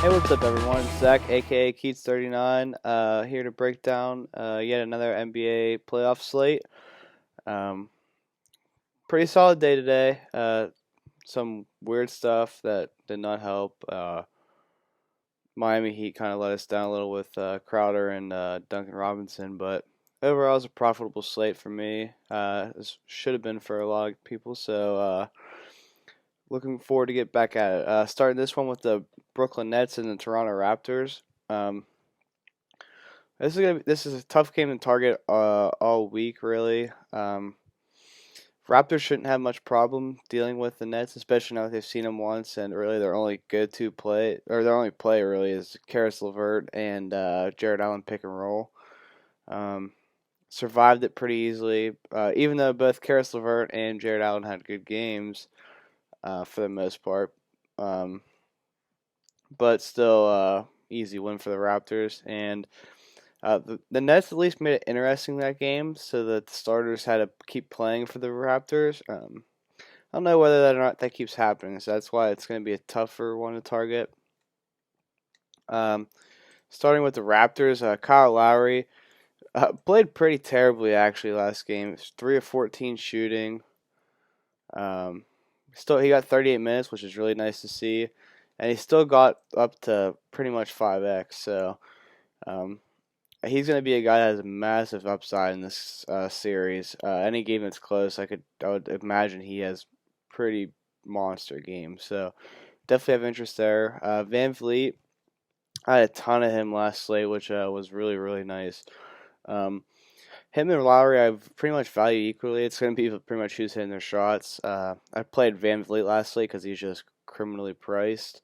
Hey, what's up, everyone? Zach, aka Keats39, here to break down yet another NBA playoff slate. Um, Pretty solid day today. Some weird stuff that did not help. Miami Heat kind of let us down a little with Crowder and Duncan Robinson, but overall, it was a profitable slate for me. This should have been for a lot of people, so looking forward to get back at it. Starting this one with the Brooklyn Nets and the Toronto Raptors. Um, this is a tough game to target all week, really. Raptors shouldn't have much problem dealing with the Nets, especially now that they've seen them once, and really their only go-to play, or their only play really, is Cary Sliver and Jared Allen pick and roll. Survived it pretty easily, even though both Cary Sliver and Jared Allen had good games for the most part. But still, easy win for the Raptors, and the Nets at least made it interesting that game, so that the starters had to keep playing for the Raptors. I don't know whether that or not that keeps happening, so that's why it's going to be a tougher one to target. Starting with the Raptors, Kyle Lowry played pretty terribly actually last game. 3 of 14 shooting. Still, he got 38 minutes, which is really nice to see, and he still got up to pretty much 5x. So. He's going to be a guy that has a massive upside in this series. Any game that's close, I would imagine he has pretty monster games. So definitely have interest there. Van Vleet, I had a ton of him last slate, which was really nice. Him and Lowry, I pretty much value equally. It's going to be pretty much who's hitting their shots. I played Van Vleet last slate because he's just criminally priced.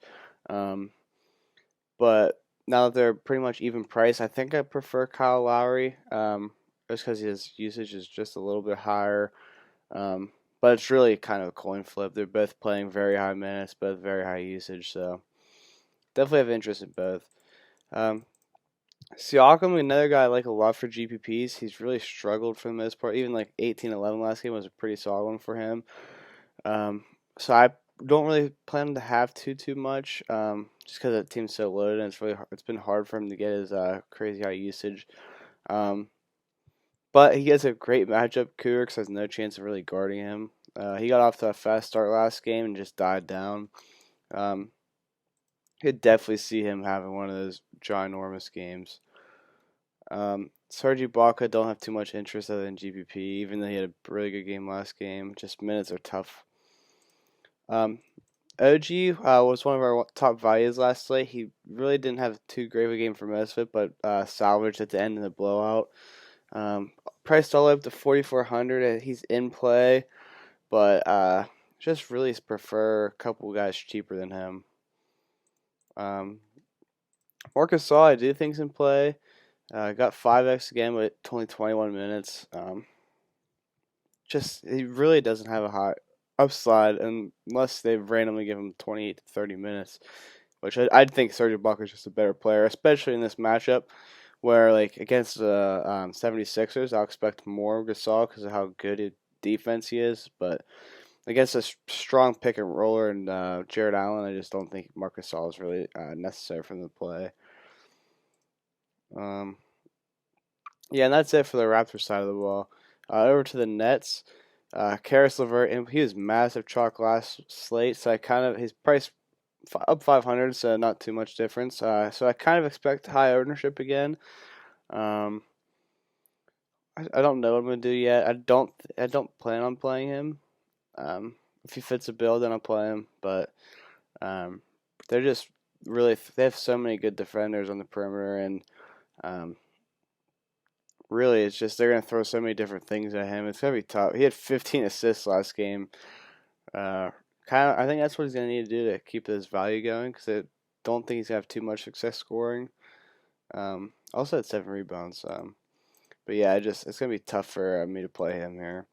But now that they're pretty much even price, I think I prefer Kyle Lowry, just because his usage is just a little bit higher. But it's really kind of a coin flip. They're both playing very high minutes, both very high usage, so definitely have interest in both. Siakam, another guy I like a lot for GPPs. He's really struggled for the most part. Even like 18-11 last game was a pretty solid one for him. So I don't really plan to have too much, just because the team's so loaded and it's been hard for him to get his crazy high usage. But he has a great matchup. Kurux has no chance of really guarding him. He got off to a fast start last game and just died down. Could definitely see him having one of those ginormous games. Serge Ibaka, don't have too much interest other than GPP, even though he had a really good game last game. Just minutes are tough. OG was one of our top values last slate. He really didn't have too great of a game for most of it, but salvaged at the end in the blowout. Priced all the way up to 4,400. He's in play, but just really prefer a couple guys cheaper than him. Marcus Gasol, I do think's in play. Got 5x again with only 21 minutes. Just he really doesn't have a high upside unless they randomly give him 28 to 30 minutes, which I'd think Serge Ibaka is just a better player, especially in this matchup where, like, against the 76ers, I'll expect more of Gasol because of how good a defense he is, but against a strong pick and roller and Jared Allen, I just don't think Marcus Gasol is really necessary for them to play. Yeah, and that's it for the Raptors side of the ball. Over to the Nets. Cary Sliver, he was massive chalk last slate, so his price up 500, so not too much difference. So I kind of expect high ownership again. I don't know what I'm gonna do yet. I don't plan on playing him. If he fits a bill, then I'll play him. But they're just really they have so many good defenders on the perimeter, and really, it's just they're gonna throw so many different things at him. It's gonna be tough. He had 15 assists last game. I think that's what he's gonna need to do to keep his value going because I don't think he's gonna have too much success scoring. Also had 7 rebounds. But yeah, it's gonna be tough for me to play him here.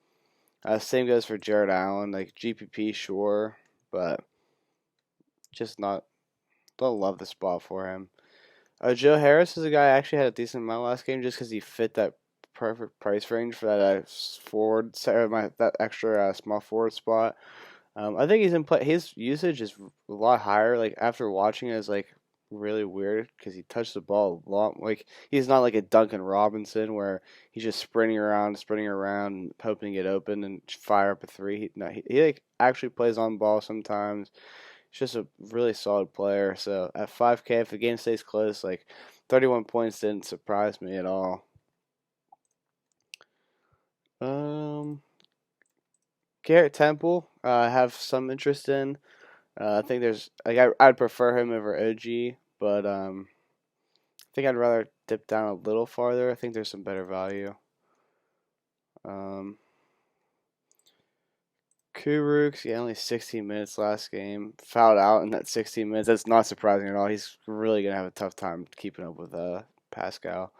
Same goes for Jared Allen. Like GPP, sure, but just not. Don't love the spot for him. Joe Harris is a guy I actually had a decent amount last game just because he fit that perfect price range for that that extra small forward spot. I think he's in play. His usage is a lot higher. Like after watching it, is like really weird because he touched the ball a lot. Like he's not like a Duncan Robinson where he's just sprinting around, and hoping to get open and fire up a three. He like actually plays on ball sometimes. He's just a really solid player. So at 5K, if the game stays close, like 31 points didn't surprise me at all. Garrett Temple, I have some interest in. I think there's like I'd prefer him over OG, but I think I'd rather dip down a little farther. I think there's some better value. Kurux, yeah, only 16 minutes last game. Fouled out in that 16 minutes. That's not surprising at all. He's really gonna have a tough time keeping up with Pascal.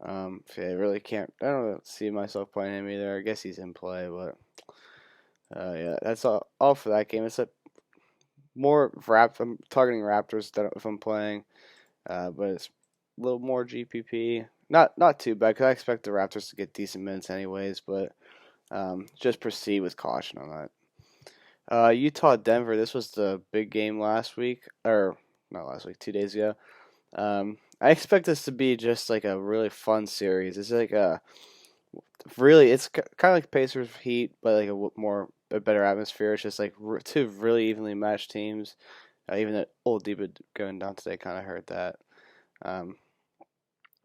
So yeah, I really can't. I don't see myself playing him either. I guess he's in play, but yeah, that's all for that game. It's a more I'm targeting Raptors if I'm playing, but it's a little more GPP. Not too bad because I expect the Raptors to get decent minutes anyways, but just proceed with caution on that. Utah Denver. This was the big game last week, or not last week, 2 days ago. I expect this to be just like a really fun series. It's like it's kind of like Pacers Heat, but like a better atmosphere. It's just like two really evenly matched teams. Even the old Diva going down today kind of hurt that.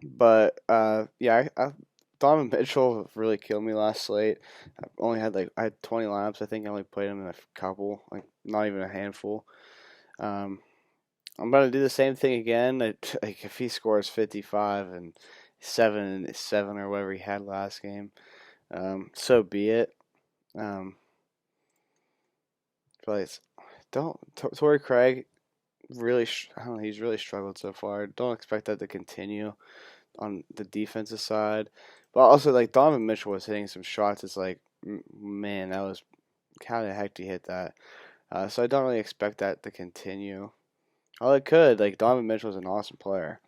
But yeah, Donovan Mitchell really killed me last slate. I had 20 lineups. I think I only played him in a couple, like not even a handful. I'm gonna do the same thing again. Like if he scores 55 and 7 or whatever he had last game, so be it. But Tori Craig really. I don't know. He's really struggled so far. Don't expect that to continue on the defensive side. But also, like, Donovan Mitchell was hitting some shots. It's like, man, that was how the heck do you hit that? So I don't really expect that to continue. Oh, it could. Like, Donovan Mitchell is an awesome player.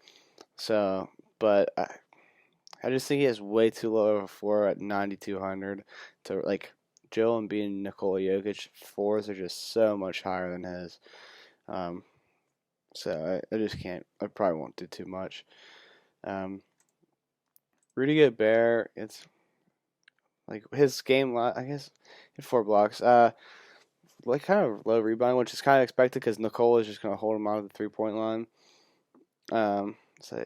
So, but I just think he has way too low of a floor at 9,200 to, like, Joel Embiid and Nikola Jokic floors are just so much higher than his. So I just can't. I probably won't do too much. Rudy Gobert, it's like his game. I guess hit 4 blocks. Like kind of low rebound, which is kind of expected because Nicole is just gonna hold him out of the 3-point line. So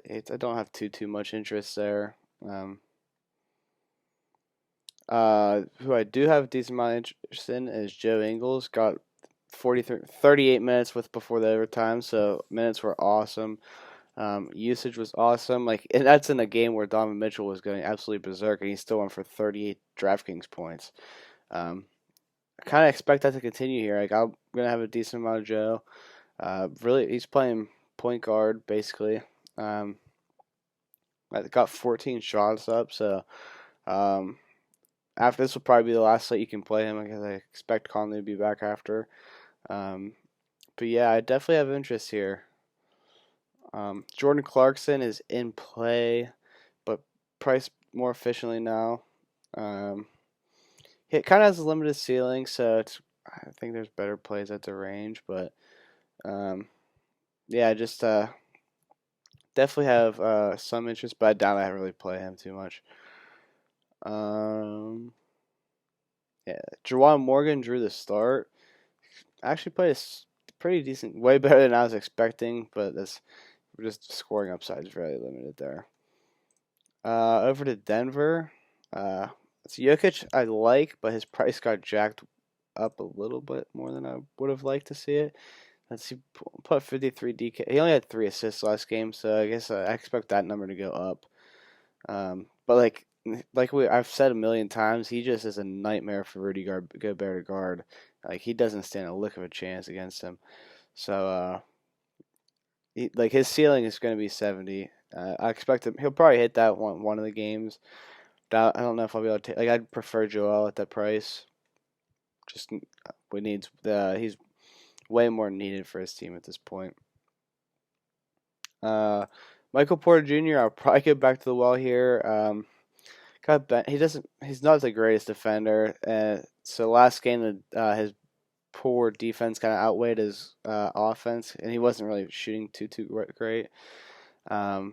I don't have too much interest there. Who I do have a decent amount of interest in is Joe Ingles. Got 38 minutes before the overtime, so minutes were awesome. Usage was awesome. Like, and that's in a game where Donovan Mitchell was going absolutely berserk, and he still went for 38 DraftKings points. I kind of expect that to continue here. Like, I'm gonna have a decent amount of Joe. Really, he's playing point guard basically. I got 14 shots up, so after this will probably be the last slate you can play him because I expect Conley to be back after. But yeah, I definitely have interest here. Jordan Clarkson is in play, but priced more efficiently now. He kind of has a limited ceiling, so I think there's better plays at the range. But yeah, just definitely have some interest, but I doubt I really play him too much. Yeah, Jawan Morgan drew the start. Actually played a pretty decent, way better than I was expecting, but we're just scoring upside is very limited there. Over to Denver. It's Jokic I like, but his price got jacked up a little bit more than I would have liked to see it. Let's see, put 53 DK. He only had 3 assists last game, so I guess I expect that number to go up. But I've said a million times, he just is a nightmare for Rudy Gobert to guard. Like, he doesn't stand a lick of a chance against him. So his ceiling is going to be 70. I expect him. He'll probably hit that one of the games. I don't know if I'll be able to take. Like, I'd prefer Joel at that price. Just he's way more needed for his team at this point. Michael Porter Jr. I'll probably get back to the well here. He's not the greatest defender. So last game his poor defense kind of outweighed his offense, and he wasn't really shooting too great. But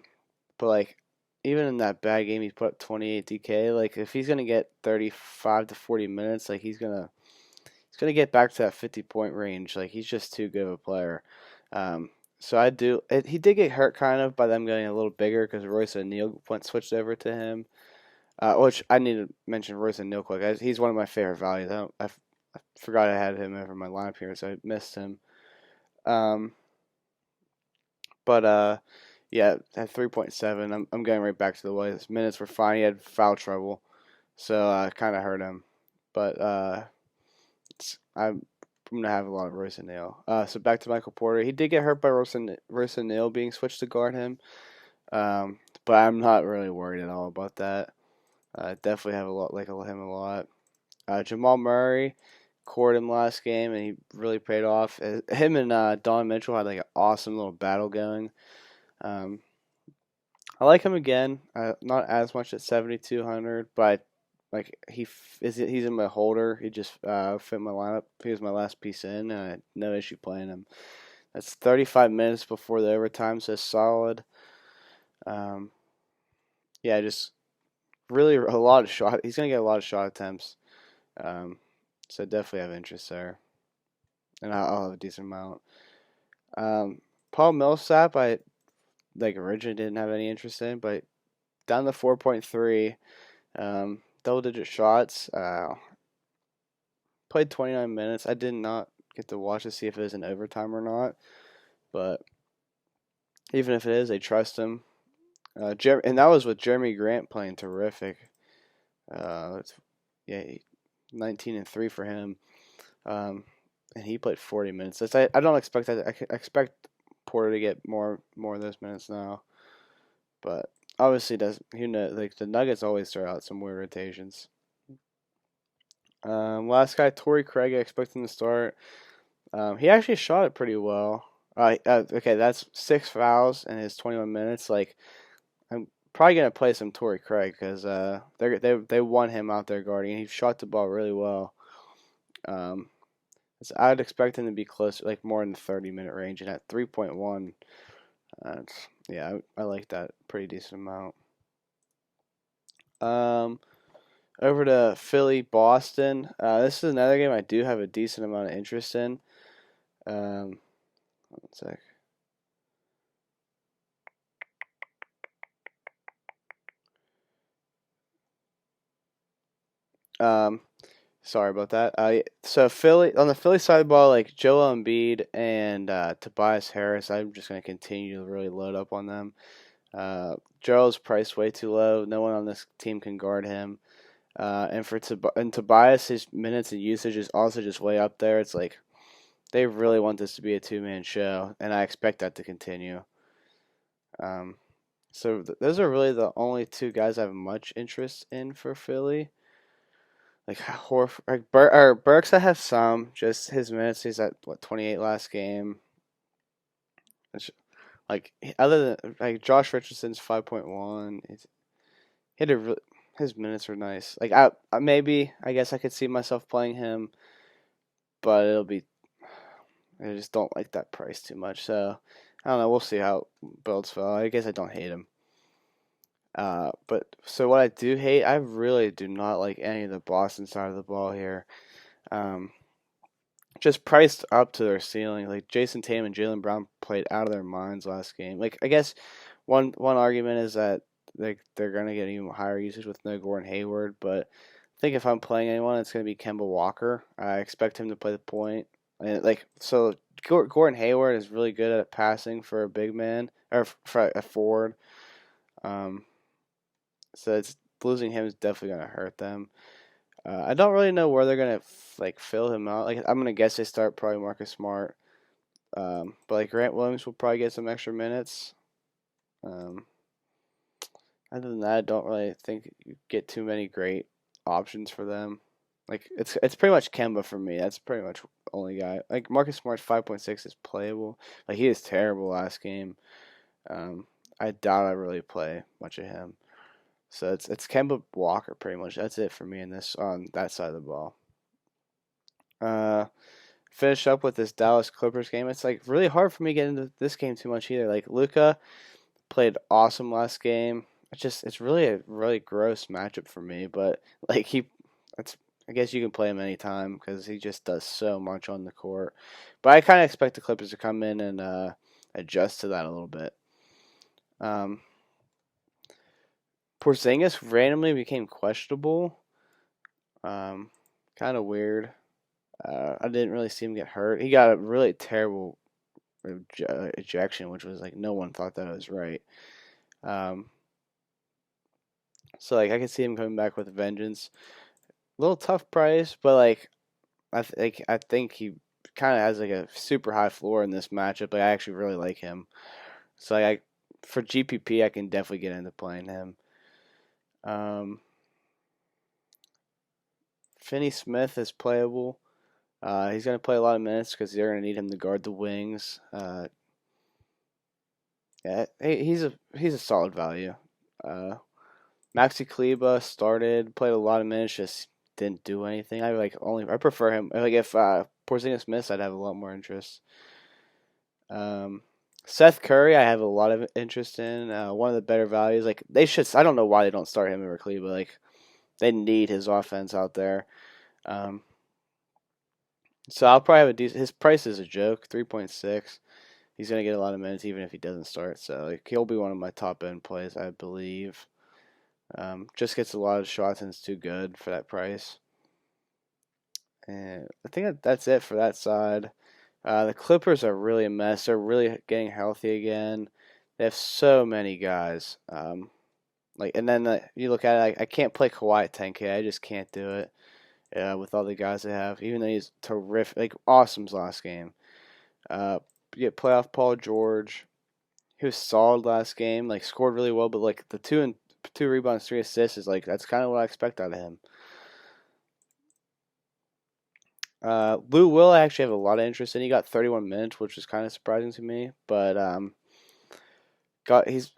like even in that bad game, he put up 28 DK. Like if he's gonna get 35 to 40 minutes, like he's gonna get back to that 50-point range. Like he's just too good of a player. So I do. He did get hurt kind of by them getting a little bigger because Royce O'Neal switched over to him. Which I need to mention Royce O'Neal quick. He's one of my favorite values. I forgot I had him over my lineup here, so I missed him. But yeah, at 3.7, I'm getting right back to the way his minutes were fine. He had foul trouble, so I kind of hurt him. But I'm gonna have a lot of Royce O'Neal. So back to Michael Porter. He did get hurt by Royce O'Neal being switched to guard him. But I'm not really worried at all about that. Definitely have him a lot. Jamal Murray cored him last game, and he really paid off. Him and Don Mitchell had like an awesome little battle going. I like him again. Not as much at 7,200, but like he's in my holder. He just fit my lineup. He was my last piece in, and I had no issue playing him. That's 35 minutes before the overtime, so solid. Yeah, just really a lot of shot. He's gonna get a lot of shot attempts. So definitely have interest there, and I'll have a decent amount. Paul Millsap, I originally didn't have any interest in, but down to 4.3, double digit shots. Played 29 minutes. I did not get to watch to see if it was an overtime or not, but even if it is, I trust him. And that was with Jeremy Grant playing terrific. Yeah, 19-3 for him. And he played 40 minutes. I don't expect that. I expect Porter to get more of those minutes now, but obviously like the Nuggets always throw out some weird rotations. Last guy, Tori Craig, I expect him to start. He actually shot it pretty well. Okay, that's 6 fouls in his 21 minutes. Like I'm probably gonna play some Tori Craig because they want him out there guarding. He shot the ball really well. So I'd expect him to be closer, like more in the 30-minute range, and at 3.1, yeah, I like that pretty decent amount. Over to Philly, Boston. This is another game I do have a decent amount of interest in. One sec. Sorry about that. So Philly on the Philly side of the ball, like Joel Embiid and Tobias Harris, I'm just gonna continue to really load up on them. Joel's priced way too low. No one on this team can guard him. And Tobias, his minutes and usage is also just way up there. It's like they really want this to be a two-man show, and I expect that to continue. So those are really the only two guys I have much interest in for Philly. Burks, I have some. Just his minutes, he's at 28 last game. Like other than like Josh Richardson's 5.1, his minutes are nice. Like I guess I could see myself playing him, but I just don't like that price too much. So I don't know. We'll see how it builds. Phil. I guess I don't hate him. But so what I do hate, I really do not like any of the Boston side of the ball here. Just priced up to their ceiling. Like Jason Tatum and Jaylen Brown played out of their minds last game. Like I guess one argument is that they're gonna get even higher usage with no Gordon Hayward, but I think if I'm playing anyone, it's gonna be Kemba Walker. I expect him to play the point. And so Gordon Hayward is really good at passing for a big man or for a forward. So it's losing him is definitely gonna hurt them. I don't really know where they're gonna fill him out. Like I'm gonna guess they start probably Marcus Smart, but like Grant Williams will probably get some extra minutes. Other than that, I don't really think you get too many great options for them. Like it's pretty much Kemba for me. That's pretty much the only guy. Like Marcus Smart's 5.6 is playable. Like he is terrible last game. I doubt I really play much of him. So it's Kemba Walker pretty much. That's it for me in this on that side of the ball. finish up with this Dallas Clippers game. It's like really hard for me to get into this game too much either. Like Luka played awesome last game. It's really a really gross matchup for me, but like that's I guess you can play him anytime because he just does so much on the court. But I kind of expect the Clippers to come in and adjust to that a little bit. Porzingis randomly became questionable. Kind of weird. I didn't really see him get hurt. He got a really terrible ejection, which was like no one thought that was right. So like I could see him coming back with a vengeance. A little tough price, but like I think he kind of has like a super high floor in this matchup. Like I actually really like him. So like for GPP, I can definitely get into playing him. Finney Smith is playable. He's going to play a lot of minutes because they're going to need him to guard the wings. Yeah, he's a solid value. Maxi Kleber started, played a lot of minutes, just didn't do anything. I prefer him. Like if Porzingis missed, I'd have a lot more interest. Seth Curry, I have a lot of interest in. One of the better values. Like they should. I don't know why they don't start him over Kleber. Like they need his offense out there. So I'll probably have a decent. His price is a joke, 3.6. He's gonna get a lot of minutes even if he doesn't start. So like he'll be one of my top end plays, I believe. Just gets a lot of shots and it's too good for that price. And I think that's it for that side. The Clippers are really a mess. They're really getting healthy again. They have so many guys. And then you look at it, I can't play Kawhi at 10K. I just can't do it. With all the guys they have, even though he's terrific, like awesome's last game. You get playoff Paul George. He was solid last game, like scored really well, but like the two rebounds, 3 assists is like that's kind of what I expect out of him. Lou Will I actually have a lot of interest in. He got 31 minutes, which was kind of surprising to me, but he's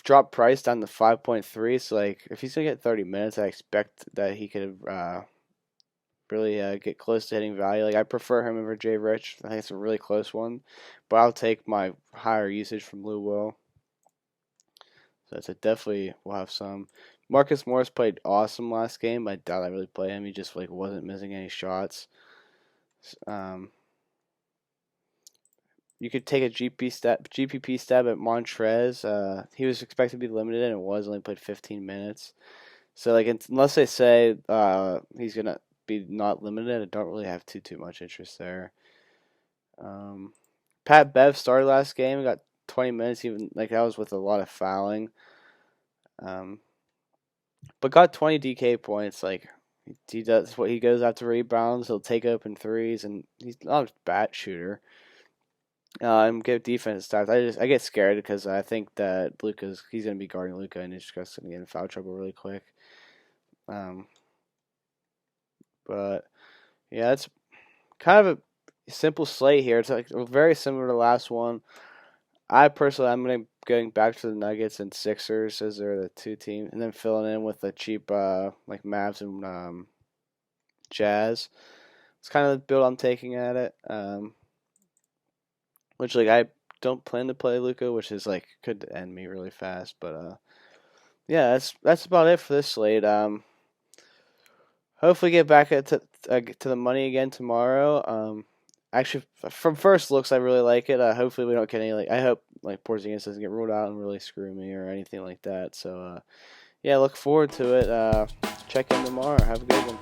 dropped price down to 5.3. So like if he's gonna get 30 minutes, I expect that he could really get close to hitting value. Like I prefer him over Jay Rich. I think it's a really close one, but I'll take my higher usage from Lou Will. So it's definitely will have some. Marcus Morris played awesome last game. I doubt I really play him. He just like wasn't missing any shots. You could take a GPP stab at Montrez. He was expected to be limited and it was only played 15 minutes. So like unless they say he's gonna be not limited, I don't really have too much interest there. Pat Bev started last game and got 20 minutes. Even like that was with a lot of fouling. But got 20 DK points. Like he does what he goes after rebounds. He'll take open threes, and he's not a bad shooter. And give defense stats. I get scared because I think that he's gonna be guarding Luka, and he's just gonna get in foul trouble really quick. But yeah, it's kind of a simple slate here. It's like very similar to the last one. I'm going back to the Nuggets and Sixers as they're the two teams, and then filling in with the cheap like Mavs and Jazz. It's kind of the build I'm taking at it. Which like I don't plan to play Luka, which is like could end me really fast. But yeah, that's about it for this slate. Hopefully get back to the money again tomorrow. Actually, from first looks, I really like it. Hopefully, we don't get any. I hope like Porzingis doesn't get ruled out and really screw me or anything like that. So, yeah, look forward to it. Check in tomorrow. Have a good one.